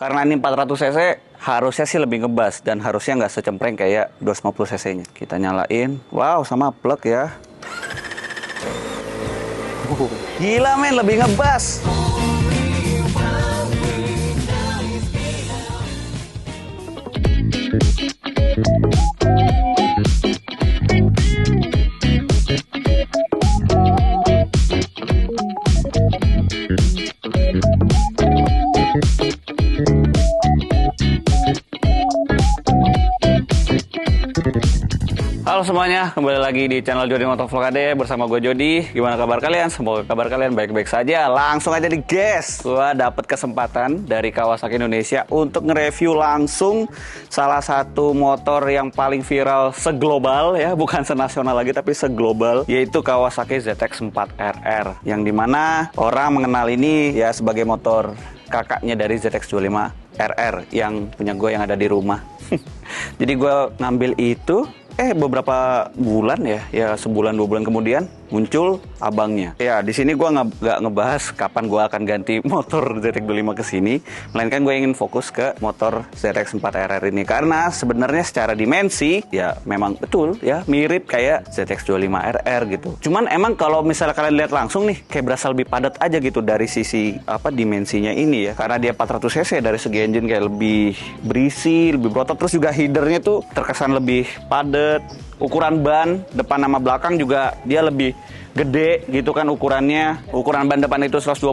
Karena ini 400 cc, harusnya sih lebih ngebas dan harusnya nggak secempreng kayak 250 cc-nya. Kita nyalain, wow, sama plug ya. Gila men, lebih ngebas. Halo semuanya, kembali lagi di channel Jody Motovlog AD bersama gue Jody. Gimana kabar kalian? Semoga kabar kalian baik-baik saja. Langsung aja nih guys, gue dapet kesempatan dari Kawasaki Indonesia untuk nge-review langsung salah satu motor yang paling viral seglobal ya, bukan senasional lagi tapi seglobal, yaitu Kawasaki ZX-4RR, yang dimana orang mengenal ini ya sebagai motor kakaknya dari ZX25RR yang punya gue yang ada di rumah. Jadi gue ngambil itu, beberapa bulan ya sebulan 2 bulan kemudian muncul abangnya. Ya di sini gue nggak ngebahas kapan gue akan ganti motor ZX25 ke sini, melainkan gue ingin fokus ke motor ZX4RR ini karena sebenarnya secara dimensi ya memang betul ya mirip kayak ZX25RR gitu. Cuman emang kalau misalnya kalian lihat langsung nih kayak berasa lebih padat aja gitu dari sisi dimensinya ini ya, karena dia 400 cc dari segi engine kayak lebih berisi, lebih berotot, terus juga headernya tuh terkesan lebih padat. Ukuran ban depan sama belakang juga dia lebih gede gitu kan ukurannya. Ukuran ban depan itu 120,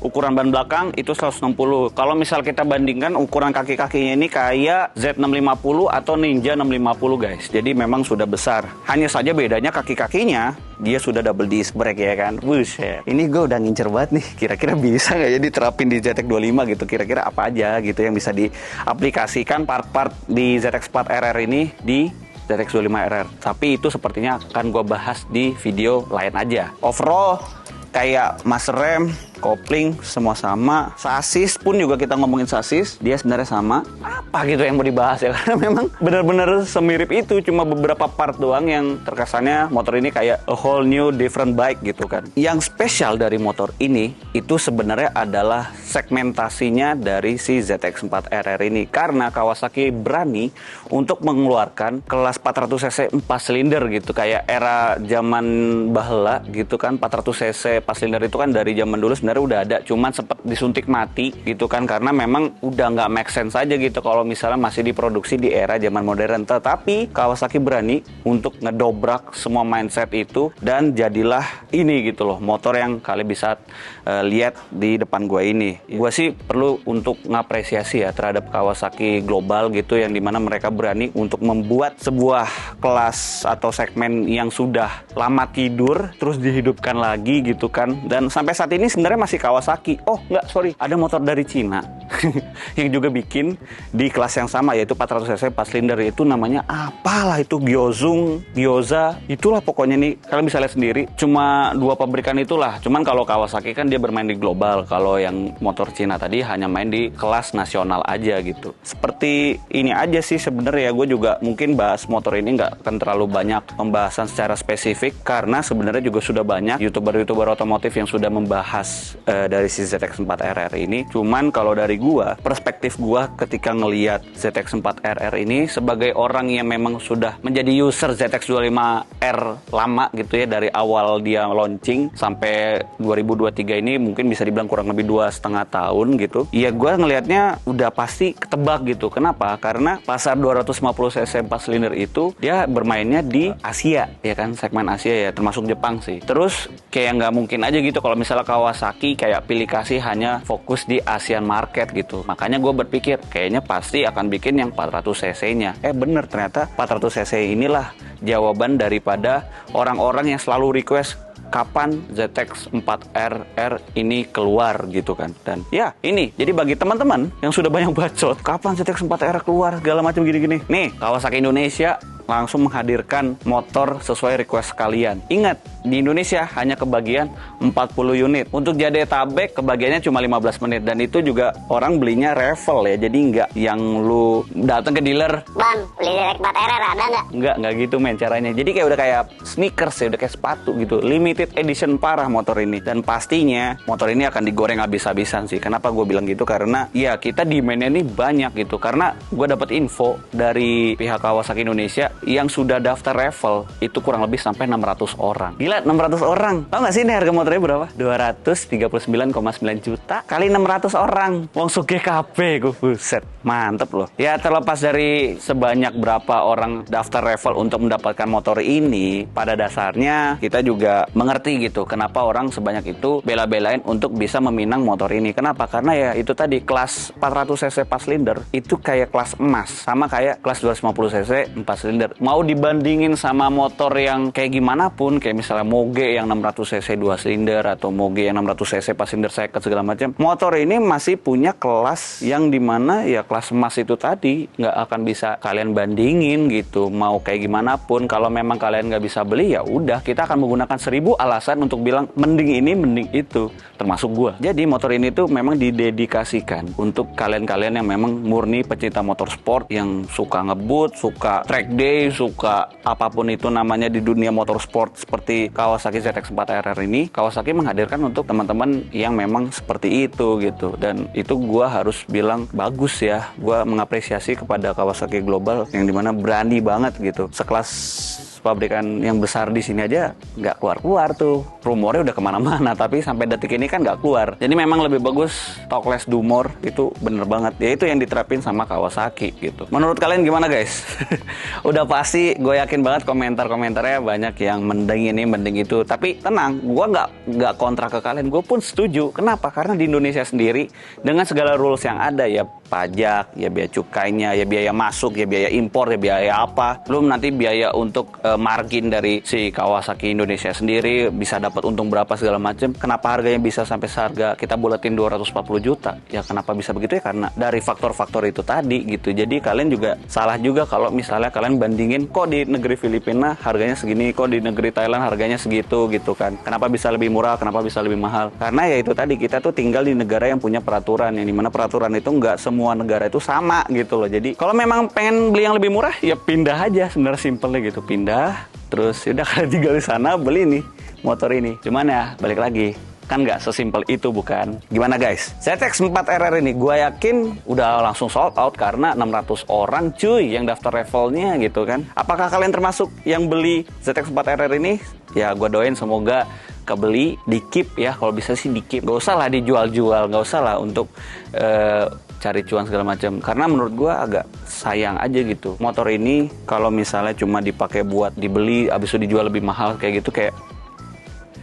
ukuran ban belakang itu 160. Kalau misal kita bandingkan ukuran kaki-kakinya ini kayak Z650 atau Ninja 650 guys. Jadi memang sudah besar. Hanya saja bedanya kaki-kakinya dia sudah double disc brake ya kan. Buset. Ini gue udah ngincer banget nih. Kira-kira bisa nggak ya diterapin di ZX25 gitu. Kira-kira apa aja gitu yang bisa diaplikasikan part-part di ZX4RR ini di ZX25RR. Tapi itu sepertinya akan gue bahas di video lain aja. Overall kayak master rem, kopling semua sama, sasis pun juga kita ngomongin sasis, dia sebenarnya sama. Apa gitu yang mau dibahas ya, karena memang benar-benar semirip itu, cuma beberapa part doang yang terkesannya motor ini kayak a whole new different bike gitu kan. Yang spesial dari motor ini itu sebenarnya adalah segmentasinya dari si ZX4RR ini, karena Kawasaki berani untuk mengeluarkan kelas 400 cc 4 silinder gitu, kayak era zaman bahela gitu kan. 400 cc 4 silinder itu kan dari zaman dulu sebenarnya udah ada, cuman sempat disuntik mati gitu kan, karena memang udah nggak make sense aja gitu kalau misalnya masih diproduksi di era zaman modern. Tetapi Kawasaki berani untuk ngedobrak semua mindset itu dan jadilah ini gitu loh, motor yang kalian bisa lihat di depan gua ini. Gua sih perlu untuk ngapresiasi ya terhadap Kawasaki global gitu, yang dimana mereka berani untuk membuat sebuah kelas atau segmen yang sudah lama tidur terus dihidupkan lagi gitu kan. Dan sampai saat ini sebenarnya masih Kawasaki. Oh enggak, sorry, ada motor dari Cina yang juga bikin di kelas yang sama, yaitu 400 cc 4 silinder, itu namanya apalah itu, Gyoza, itulah pokoknya nih, kalian bisa lihat sendiri. Cuma 2 pabrikan itulah. Cuman kalau Kawasaki kan dia bermain di global, kalau yang motor Cina tadi hanya main di kelas nasional aja gitu. Seperti ini aja sih sebenarnya. Gue juga mungkin bahas motor ini nggak akan terlalu banyak pembahasan secara spesifik, karena sebenarnya juga sudah banyak youtuber otomotif yang sudah membahas dari si ZX4RR ini. Cuman kalau dari gua, perspektif gua ketika ngelihat ZX4RR ini sebagai orang yang memang sudah menjadi user ZX25R lama gitu ya, dari awal dia launching sampai 2023 ini mungkin bisa dibilang kurang lebih 2,5 tahun gitu. Ya gua ngelihatnya udah pasti ketebak gitu. Kenapa? Karena pasar 250 cc 4 silinder itu dia bermainnya di Asia ya kan, segmen Asia ya, termasuk Jepang sih. Terus kayak nggak mungkin aja gitu kalau misalnya Kawasaki kayak pilih kasih hanya fokus di ASEAN market gitu. Makanya gue berpikir kayaknya pasti akan bikin yang 400 cc-nya. Bener, ternyata 400 cc inilah jawaban daripada orang-orang yang selalu request kapan ZX4RR ini keluar gitu kan. Dan ya ini, jadi bagi teman-teman yang sudah banyak bacot, kapan ZX4RR keluar segala macam gini-gini, nih Kawasaki Indonesia langsung menghadirkan motor sesuai request kalian. Ingat, di Indonesia hanya kebagian 40 unit. Untuk Jadetabek kebagiannya cuma 15 menit. Dan itu juga orang belinya revel ya. Jadi nggak yang lu datang ke dealer, Bang, beli direct 4 RR ada nggak? nggak gitu men caranya. Jadi kayak udah kayak sneakers ya, udah kayak sepatu gitu. Limited edition parah motor ini. Dan pastinya motor ini akan digoreng habis-habisan sih. Kenapa gue bilang gitu? Karena ya kita demand-nya ini banyak gitu. Karena gue dapat info dari pihak Kawasaki Indonesia yang sudah daftar revel itu kurang lebih sampai 600 orang. Gila, 600 orang. Tahu nggak sih ini harga motornya berapa? 239,9 juta kali 600 orang. Wong sugih kabeh gue, buset. Mantep loh. Ya terlepas dari sebanyak berapa orang daftar revel untuk mendapatkan motor ini, pada dasarnya kita juga mengerti gitu kenapa orang sebanyak itu bela-belain untuk bisa meminang motor ini. Kenapa? Karena ya itu tadi kelas 400 cc 4 silinder itu kayak kelas emas, sama kayak kelas 250 cc 4 silinder. Mau dibandingin sama motor yang kayak gimana pun, kayak misalnya Moge yang 600 cc 2 silinder atau Moge yang 600 cc 4 silinder second segala macam, motor ini masih punya kelas yang dimana ya kelas emas itu tadi nggak akan bisa kalian bandingin gitu. Mau kayak gimana pun, kalau memang kalian nggak bisa beli ya udah, kita akan menggunakan 1000 alasan untuk bilang mending ini mending itu, termasuk gua. Jadi motor ini tuh memang didedikasikan untuk kalian-kalian yang memang murni pecinta motorsport, yang suka ngebut, suka track day, suka apapun itu namanya di dunia motorsport seperti Kawasaki ZX4RR ini. Kawasaki menghadirkan untuk teman-teman yang memang seperti itu gitu. Dan itu gua harus bilang bagus ya. Gua mengapresiasi kepada Kawasaki Global yang dimana berani banget gitu. Sekelas pabrikan yang besar di sini aja nggak keluar tuh, rumornya udah kemana-mana, tapi sampai detik ini kan nggak keluar. Jadi memang lebih bagus talk less do more, itu bener banget ya, itu yang diterapin sama Kawasaki gitu. Menurut kalian gimana guys? Udah pasti gue yakin banget komentarnya banyak yang mending ini mending itu, tapi tenang, gue nggak kontra ke kalian, gue pun setuju. Kenapa? Karena di Indonesia sendiri dengan segala rules yang ada, ya pajak, ya biaya cukainya, ya biaya masuk, ya biaya impor, ya biaya apa, belum nanti biaya untuk margin dari si Kawasaki Indonesia sendiri bisa dapat untung berapa segala macam. Kenapa harganya bisa sampai seharga kita buletin 240 juta? Ya kenapa bisa begitu ya? Karena dari faktor-faktor itu tadi gitu. Jadi kalian juga salah juga kalau misalnya kalian bandingin, kok di negeri Filipina harganya segini, kok di negeri Thailand harganya segitu gitu kan. Kenapa bisa lebih murah, kenapa bisa lebih mahal? Karena ya itu tadi, kita tuh tinggal di negara yang punya peraturan, yang dimana peraturan itu nggak semua negara itu sama gitu loh. Jadi kalau memang pengen beli yang lebih murah, ya pindah aja, sebenarnya simpelnya gitu, pindah. Terus udah kalian tinggal di sana beli nih motor ini. Cuman ya balik lagi, kan nggak sesimpel itu bukan? Gimana guys? ZX4RR ini gue yakin udah langsung sold out karena 600 orang cuy yang daftar revelnya gitu kan. Apakah kalian termasuk yang beli ZX4RR ini? Ya gue doain semoga kebeli, di keep ya, kalau bisa sih di keep. Gak usah lah dijual-jual, gak usah lah untuk cari cuan segala macam. Karena menurut gue agak sayang aja gitu. Motor ini kalau misalnya cuma dipakai buat dibeli, abis itu dijual lebih mahal kayak gitu, kayak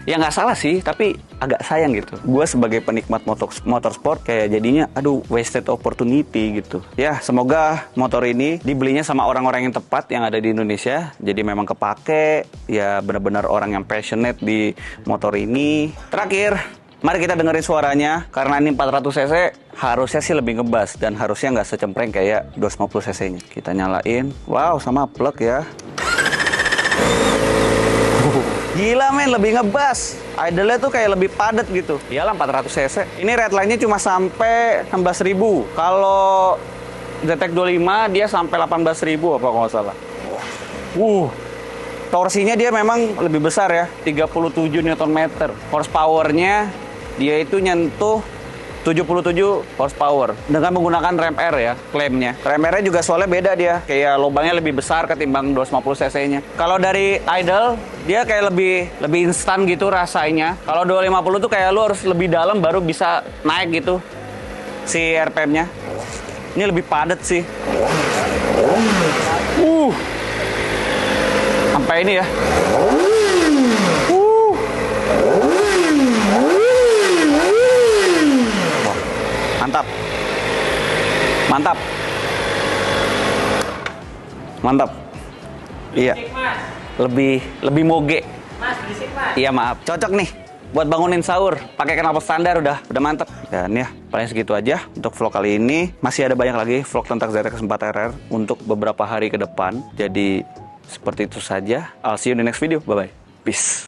ya nggak salah sih, tapi agak sayang gitu. Gue sebagai penikmat motorsport kayak jadinya aduh, wasted opportunity gitu. Ya semoga motor ini dibelinya sama orang-orang yang tepat yang ada di Indonesia. Jadi memang kepake, ya benar-benar orang yang passionate di motor ini. Terakhir, mari kita dengerin suaranya. Karena ini 400 cc harusnya sih lebih ngebas dan harusnya nggak secempreng kayak 250 cc nya. Kita nyalain, wow, sama plug ya. Gila men, lebih ngebas. Idle-nya tuh kayak lebih padat gitu. Iyalah 400 cc. Ini redline-nya cuma sampai 16.000. Kalau ZX25 dia sampai 18.000 apa kalau nggak salah. Torsinya dia memang lebih besar ya, 37 Nm. Horsepower-nya dia itu nyentuh 77 horsepower dengan menggunakan rem R ya, klaimnya. Rem R-nya juga soalnya beda dia, kayak lubangnya lebih besar ketimbang 250 cc-nya. Kalau dari idle dia kayak lebih instan gitu rasanya. Kalau 250 tuh kayak lu harus lebih dalam baru bisa naik gitu si RPM-nya. Ini lebih padat sih. Sampai ini ya. Mantap. Mantap. Mantap. Iya. Lebih moge. Mas, berisik mas. Iya maaf. Cocok nih buat bangunin sahur. Pakai knalpot standar udah mantap. Dan ya paling segitu aja untuk vlog kali ini. Masih ada banyak lagi vlog tentang ZX4RR untuk beberapa hari ke depan. Jadi Seperti itu saja. I'll see you in the next video. Bye-bye. Peace.